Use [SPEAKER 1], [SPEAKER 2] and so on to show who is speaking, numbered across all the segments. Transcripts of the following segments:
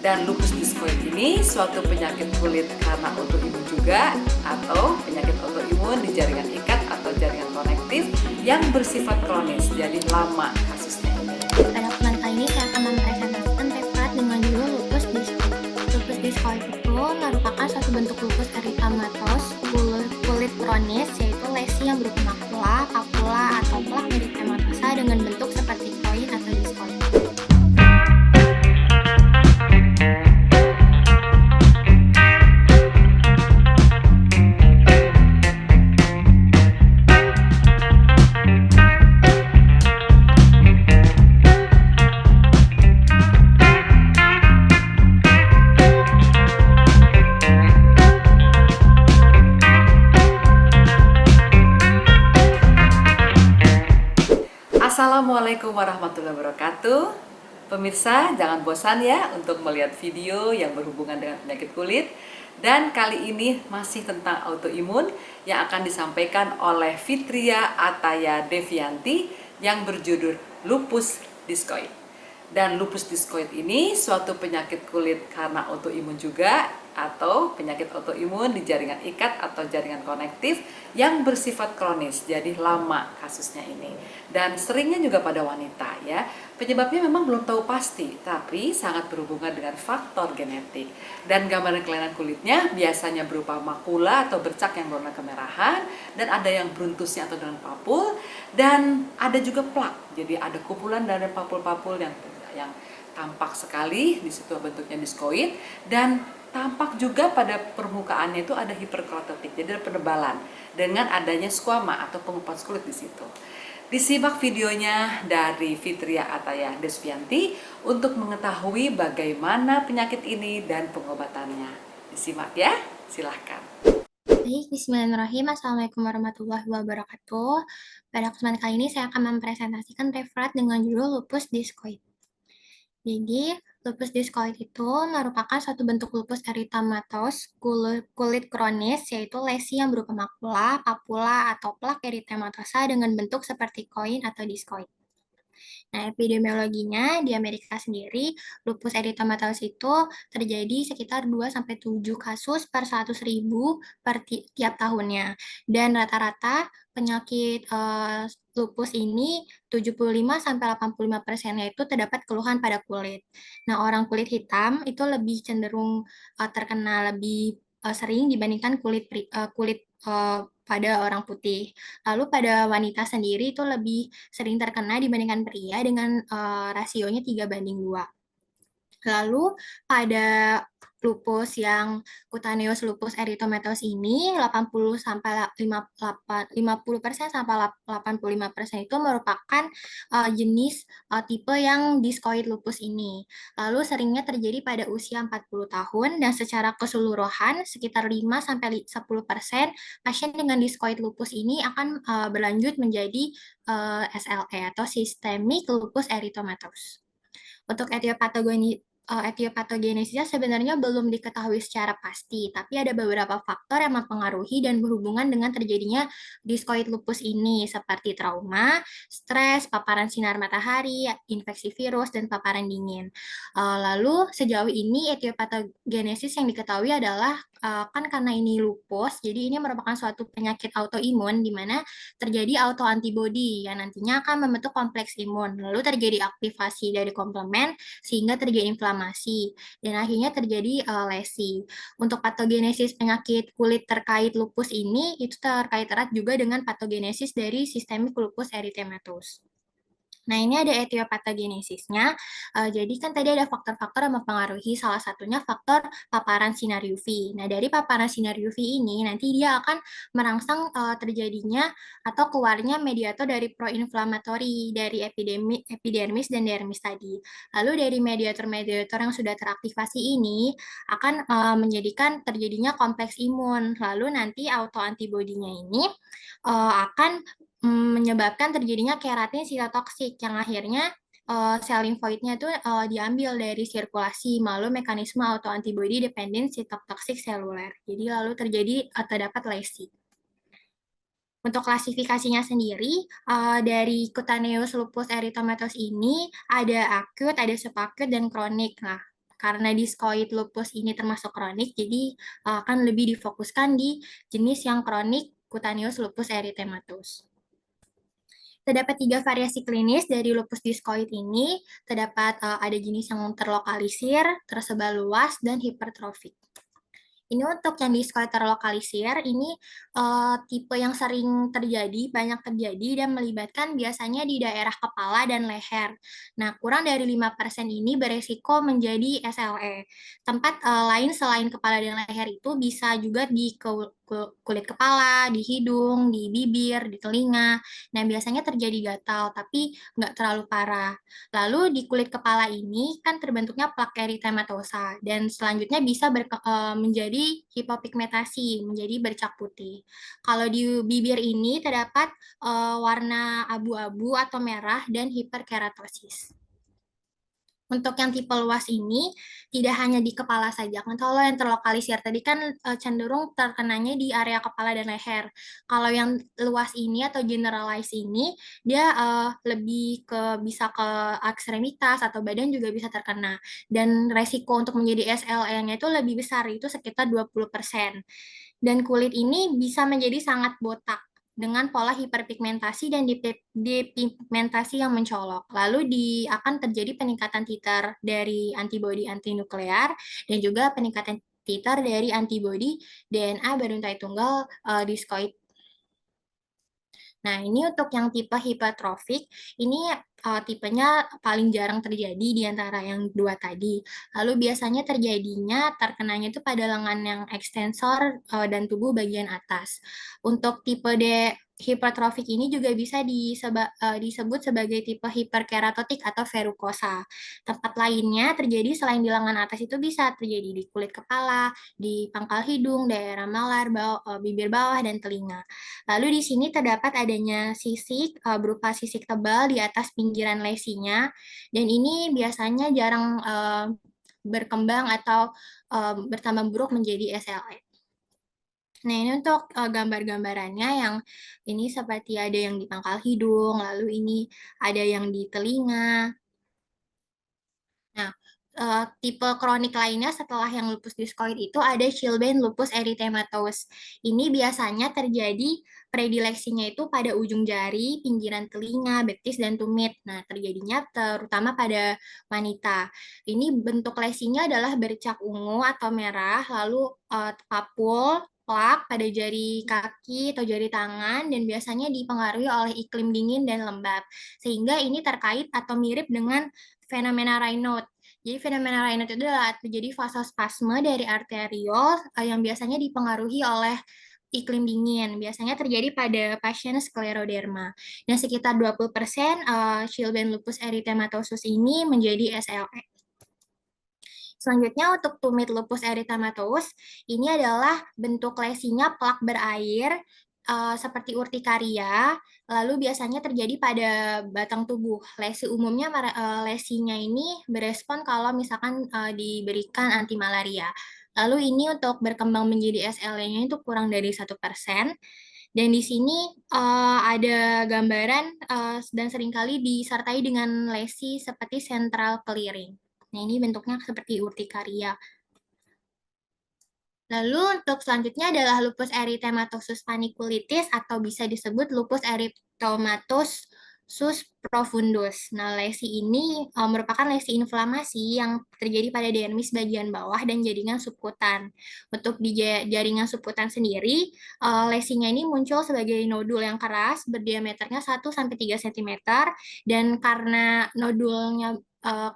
[SPEAKER 1] Dan lupus diskoid ini suatu penyakit kulit karena autoimun juga atau penyakit autoimun di jaringan ikat atau jaringan konektif yang bersifat kronis, jadi lama kasusnya ini.
[SPEAKER 2] Pada kesempatan kali ini saya akan mempresentasikan preparat dengan judul lupus diskoid. Lupus diskoid itu merupakan suatu bentuk lupus erythematosus kulit kronis, yaitu lesi yang berupa makula, papula, atau plak erythematosa dengan bentuk seperti koin atau diskoid.
[SPEAKER 1] Assalamualaikum warahmatullahi wabarakatuh. Pemirsa, jangan bosan ya untuk melihat video yang berhubungan dengan penyakit kulit. Dan kali ini masih tentang autoimun yang akan disampaikan oleh Fitria Ataya Devianti yang berjudul lupus diskoid. Dan lupus diskoid ini suatu penyakit kulit karena autoimun juga atau penyakit autoimun di jaringan ikat atau jaringan konektif yang bersifat kronis, jadi lama kasusnya ini. Dan seringnya juga pada wanita ya. Penyebabnya memang belum tahu pasti, tapi sangat berhubungan dengan faktor genetik. Dan gambaran kelainan kulitnya biasanya berupa makula atau bercak yang berwarna kemerahan, dan ada yang bruntusnya atau dengan papul, dan ada juga plak. Jadi ada kumpulan dari papul-papul yang tampak sekali, di situ bentuknya diskoid, dan tampak juga pada permukaannya itu ada hiperkeratotik, jadi ada penebalan dengan adanya squama atau pengupas kulit di situ. Disimak videonya dari Fitria Ataya Desvianti untuk mengetahui bagaimana penyakit ini dan pengobatannya. Disimak ya, silahkan.
[SPEAKER 2] Baik, bismillahirrahmanirrahim. Assalamualaikum warahmatullahi wabarakatuh. Pada kesempatan kali ini saya akan mempresentasikan preparat dengan judul lupus diskoid. Jadi, lupus diskoid itu merupakan suatu bentuk lupus erythematosus kulit kronis, yaitu lesi yang berupa makula, papula, atau plak erythematosa dengan bentuk seperti koin atau diskoid. Nah, epidemiologinya di Amerika sendiri, lupus erythematosus itu terjadi sekitar 2-7 kasus per 100.000 per tiap tahunnya. Dan rata-rata penyakit lupus ini 75-85%-nya itu terdapat keluhan pada kulit. Nah, orang kulit hitam itu lebih cenderung terkena lebih sering dibandingkan kulit pada orang putih. Lalu pada wanita sendiri itu lebih sering terkena dibandingkan pria dengan rasionya 3:2. Lalu pada lupus yang cutaneous lupus erythematosus ini 50% sampai 85% itu merupakan jenis tipe yang diskoid lupus ini. Lalu seringnya terjadi pada usia 40 tahun dan secara keseluruhan sekitar 5 sampai 10% pasien dengan diskoid lupus ini akan berlanjut menjadi SLE atau systemic lupus erythematosus. Untuk etiopatogenesisnya sebenarnya belum diketahui secara pasti, tapi ada beberapa faktor yang mempengaruhi dan berhubungan dengan terjadinya diskoid lupus ini, seperti trauma, stres, paparan sinar matahari, infeksi virus, dan paparan dingin. Lalu sejauh ini etiopatogenesis yang diketahui adalah kan karena ini lupus, jadi ini merupakan suatu penyakit autoimun di mana terjadi autoantibody yang nantinya akan membentuk kompleks imun. Lalu terjadi aktivasi dari komplement sehingga terjadi inflamasi dan akhirnya terjadi lesi. Untuk patogenesis penyakit kulit terkait lupus ini itu terkait erat juga dengan patogenesis dari sistemik lupus erythematosus. Nah, ini ada etiopatogenesisnya. Jadi kan tadi ada faktor-faktor yang mempengaruhi, salah satunya faktor paparan sinar UV. Nah, dari paparan sinar UV ini nanti dia akan merangsang terjadinya atau keluarnya mediator dari proinflamatori dari epidermis dan dermis tadi. Lalu dari mediator-mediator yang sudah teraktivasi ini akan menjadikan terjadinya kompleks imun. Lalu nanti autoantibodinya ini akan menyebabkan terjadinya keratin sitotoksik yang akhirnya sel limfoidnya itu diambil dari sirkulasi melalui mekanisme autoantibody dependent cytotoxic seluler. Jadi lalu terjadi terdapat lesi. Untuk klasifikasinya sendiri, dari cutaneous lupus erythematosus ini ada akut, ada subakut, dan kronik. Nah, karena diskoid lupus ini termasuk kronik, jadi akan lebih difokuskan di jenis yang kronik cutaneous lupus erythematosus. Terdapat 3 variasi klinis dari lupus diskoid ini. Terdapat ada jenis yang terlokalisir, tersebar luas, dan hipertrofik. Ini untuk yang diskoid terlokalisir, ini tipe yang sering terjadi, banyak terjadi, dan melibatkan biasanya di daerah kepala dan leher. Nah, kurang dari 5% ini beresiko menjadi SLE. Tempat lain selain kepala dan leher itu bisa juga di kulit kepala, di hidung, di bibir, di telinga. Nah, biasanya terjadi gatal, tapi nggak terlalu parah. Lalu di kulit kepala ini kan terbentuknya plak eritematosa dan selanjutnya bisa menjadi hipopigmentasi, menjadi bercak putih. Kalau di bibir ini terdapat warna abu-abu atau merah dan hiperkeratosis. Untuk yang tipe luas ini tidak hanya di kepala saja. Kan kalau yang terlokalisir tadi kan cenderung terkenanya di area kepala dan leher. Kalau yang luas ini atau generalize ini dia lebih ke bisa ke ekstremitas atau badan juga bisa terkena. Dan resiko untuk menjadi SLE-nya itu lebih besar, itu sekitar 20%. Dan kulit ini bisa menjadi sangat botak dengan pola hiperpigmentasi dan depigmentasi yang mencolok. Lalu akan terjadi peningkatan titer dari antibodi antinuklear dan juga peningkatan titer dari antibodi DNA beruntai tunggal diskoid. Nah, ini untuk yang tipe hipertrofik, ini tipenya paling jarang terjadi di antara yang dua tadi. Lalu biasanya terkenanya itu pada lengan yang ekstensor dan tubuh bagian atas. Untuk tipe D hipertrofik ini juga bisa disebut sebagai tipe hiperkeratotik atau verukosa. Tempat lainnya terjadi selain di lengan atas itu bisa terjadi di kulit kepala, di pangkal hidung, daerah malar, bibir bawah, dan telinga. Lalu di sini terdapat adanya sisik berupa sisik tebal di atas pinggiran lesinya, dan ini biasanya jarang berkembang atau bertambah buruk menjadi SLE. Nah, ini untuk gambar-gambarannya yang ini seperti ada yang di pangkal hidung, lalu ini ada yang di telinga. Nah, tipe kronik lainnya setelah yang lupus diskoid itu ada Chilblain lupus erythematosus. Ini biasanya terjadi predileksinya itu pada ujung jari, pinggiran telinga, betis, dan tumit. Nah, terjadinya terutama pada wanita. Ini bentuk lesinya adalah bercak ungu atau merah, lalu papul, plak pada jari kaki atau jari tangan, dan biasanya dipengaruhi oleh iklim dingin dan lembab. Sehingga ini terkait atau mirip dengan fenomena Raynaud. Jadi fenomena Raynaud itu adalah terjadi vasospasme dari arteriol yang biasanya dipengaruhi oleh iklim dingin. Biasanya terjadi pada pasien skleroderma. Dan sekitar 20% Chilblain lupus erythematosus ini menjadi SLE. Selanjutnya untuk tumit lupus erythematosus, ini adalah bentuk lesinya plak berair seperti urtikaria, lalu biasanya terjadi pada batang tubuh. Lesi umumnya lesinya ini berespon kalau misalkan diberikan anti malaria. Lalu ini untuk berkembang menjadi SLE-nya itu kurang dari 1%. Dan di sini ada gambaran dan seringkali disertai dengan lesi seperti central clearing. Nah, ini bentuknya seperti urtikaria. Lalu untuk selanjutnya adalah lupus erythematosus panniculitis atau bisa disebut lupus erythematosus profundus. Nah, lesi ini merupakan lesi inflamasi yang terjadi pada dermis bagian bawah dan jaringan subkutan. Untuk di jaringan subkutan sendiri, lesinya ini muncul sebagai nodul yang keras berdiameternya 1-3 cm dan karena nodulnya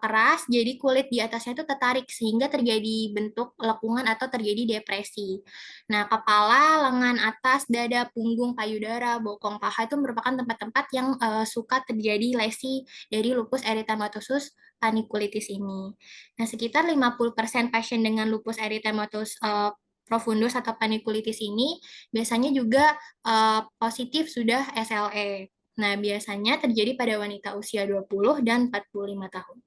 [SPEAKER 2] keras, jadi kulit di atasnya itu tertarik sehingga terjadi bentuk lekungan atau terjadi depresi. Nah, kepala, lengan atas, dada, punggung, payudara, bokong paha itu merupakan tempat-tempat yang suka terjadi lesi dari lupus erythematosus panniculitis ini. Nah, sekitar 50% pasien dengan lupus erythematosus profundus atau panniculitis ini biasanya juga positif sudah SLE. Nah, biasanya terjadi pada wanita usia 20 dan 45 tahun.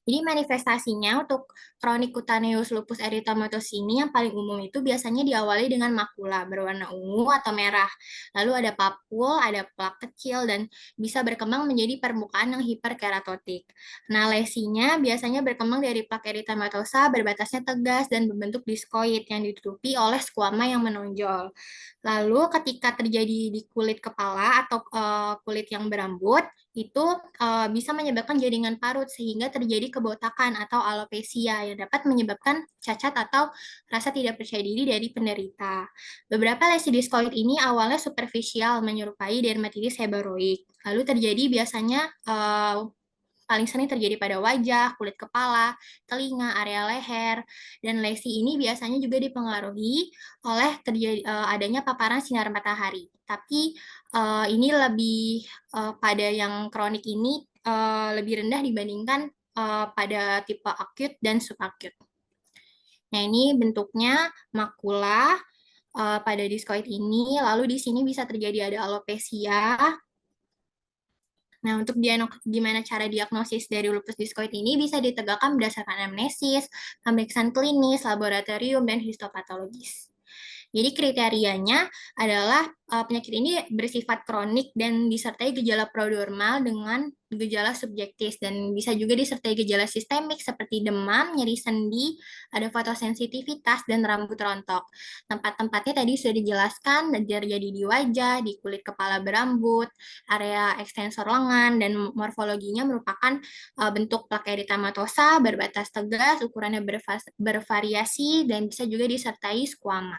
[SPEAKER 2] Jadi manifestasinya untuk kronik cutaneous lupus erythematosus ini yang paling umum itu biasanya diawali dengan makula berwarna ungu atau merah. Lalu ada papul, ada plak kecil, dan bisa berkembang menjadi permukaan yang hiperkeratotik. Nah, lesinya biasanya berkembang dari plak erythematosa berbatasnya tegas dan berbentuk diskoid yang ditutupi oleh skuama yang menonjol. Lalu ketika terjadi di kulit kepala atau kulit yang berambut, itu bisa menyebabkan jaringan parut sehingga terjadi kebotakan atau alopecia yang dapat menyebabkan cacat atau rasa tidak percaya diri dari penderita. Beberapa lesi diskoid ini awalnya superficial menyerupai dermatitis seboroik. Lalu terjadi biasanya paling sering terjadi pada wajah, kulit kepala, telinga, area leher, dan lesi ini biasanya juga dipengaruhi oleh adanya paparan sinar matahari. Tapi ini lebih pada yang kronik ini lebih rendah dibandingkan pada tipe akut dan subakut. Nah, ini bentuknya makula pada diskoid ini, lalu di sini bisa terjadi ada alopecia. Nah, untuk gimana cara diagnosis dari lupus diskoid ini bisa ditegakkan berdasarkan anamnesis, pemeriksaan klinis, laboratorium, dan histopatologis. Jadi kriterianya adalah penyakit ini bersifat kronik dan disertai gejala prodromal dengan gejala subjektif dan bisa juga disertai gejala sistemik seperti demam, nyeri sendi, ada fotosensitivitas dan rambut rontok. Tempat-tempatnya tadi sudah dijelaskan dan terjadi di wajah, di kulit kepala berambut, area ekstensor lengan dan morfologinya merupakan bentuk plak eritematosa berbatas tegas, ukurannya bervariasi dan bisa juga disertai skuama.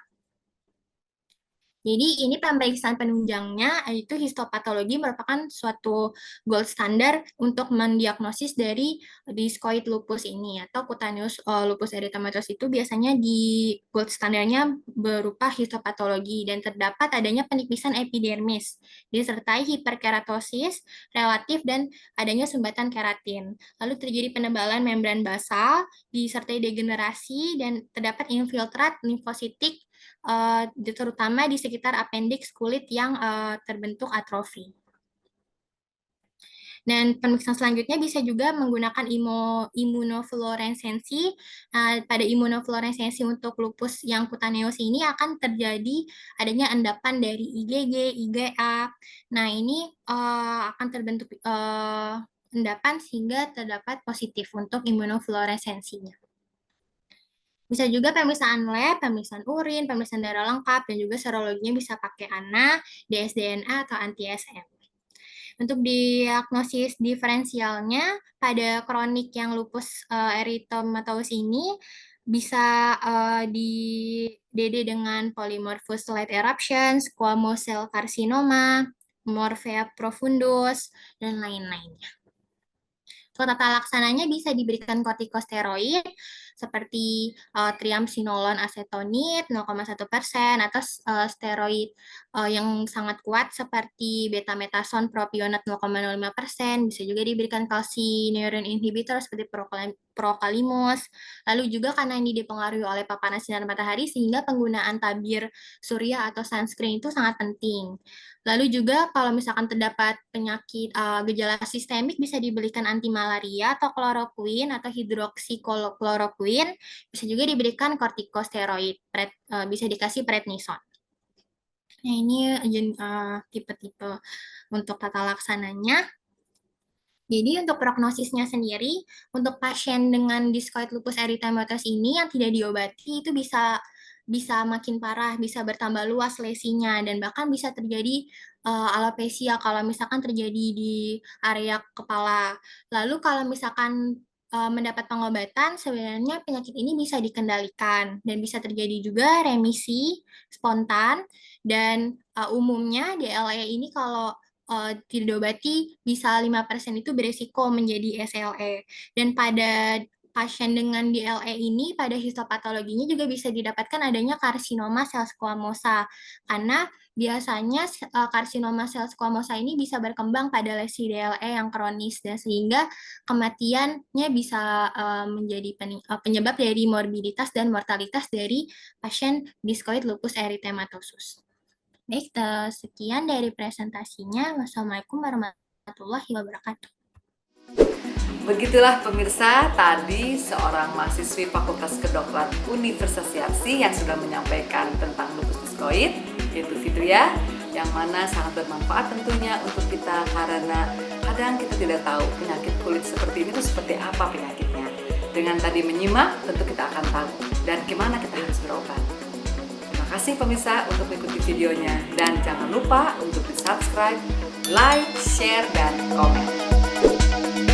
[SPEAKER 2] Jadi ini pemeriksaan penunjangnya yaitu histopatologi merupakan suatu gold standar untuk mendiagnosis dari discoid lupus ini atau cutaneous lupus erythematosus itu biasanya di gold standarnya berupa histopatologi dan terdapat adanya penipisan epidermis disertai hiperkeratosis relatif dan adanya sumbatan keratin. Lalu terjadi penebalan membran basal disertai degenerasi dan terdapat infiltrat limfositik terutama di sekitar appendix kulit yang terbentuk atrofi. Dan pemeriksaan selanjutnya bisa juga menggunakan imunofluoresensi. Pada imunofluoresensi untuk lupus yang kutaneus ini akan terjadi adanya endapan dari IgG, IgA. Nah, ini akan terbentuk endapan sehingga terdapat positif untuk imunofluoresensinya. Bisa juga pemeriksaan lab, pemeriksaan urin, pemeriksaan darah lengkap, dan juga serologinya bisa pakai ANA, dsDNA, atau anti-SM. Untuk diagnosis diferensialnya, pada kronik yang lupus erythematosus ini bisa di DD dengan polymorphous light eruption, squamous cell carcinoma, morphea profundus, dan lain-lainnya. Untuk tata laksananya bisa diberikan kortikosteroid seperti triamcinolone acetonide 0,1% atau steroid yang sangat kuat seperti betamethasone propionate 0,05%. Bisa juga diberikan calcineurin inhibitor seperti Procalimus. Lalu juga karena ini dipengaruhi oleh paparan sinar matahari sehingga penggunaan tabir surya atau sunscreen itu sangat penting. Lalu juga kalau misalkan terdapat penyakit gejala sistemik bisa diberikan anti malaria atau kloroquine atau hidroksikloroquine, bisa juga diberikan kortikosteroid, bisa dikasih prednison. Nah, ini tipe-tipe untuk tata laksananya. Jadi untuk prognosisnya sendiri, untuk pasien dengan discoid lupus erythematosus ini yang tidak diobati itu bisa makin parah, bisa bertambah luas lesinya, dan bahkan bisa terjadi alopecia kalau misalkan terjadi di area kepala. Lalu kalau misalkan mendapat pengobatan, sebenarnya penyakit ini bisa dikendalikan dan bisa terjadi juga remisi spontan dan umumnya DLE ini kalau tidak diobati bisa 5% itu beresiko menjadi SLE. Dan pada pasien dengan DLE ini pada histopatologinya juga bisa didapatkan adanya karsinoma sel squamosa karena biasanya karsinoma sel squamosa ini bisa berkembang pada lesi DLE yang kronis dan sehingga kematiannya bisa menjadi penyebab dari morbiditas dan mortalitas dari pasien discoid lupus erythematosus. Baik, sekian dari presentasinya. Wassalamualaikum warahmatullahi wabarakatuh.
[SPEAKER 1] Begitulah pemirsa, tadi seorang mahasiswi Fakultas Kedokteran Universitas Yarsi yang sudah menyampaikan tentang lupus diskoid, yaitu Fitria, yang mana sangat bermanfaat tentunya untuk kita karena kadang kita tidak tahu penyakit kulit seperti ini itu seperti apa penyakitnya. Dengan tadi menyimak, tentu kita akan tahu dan gimana kita harus berobat. Terima kasih pemirsa untuk mengikuti videonya dan jangan lupa untuk di subscribe, like, share, dan komen.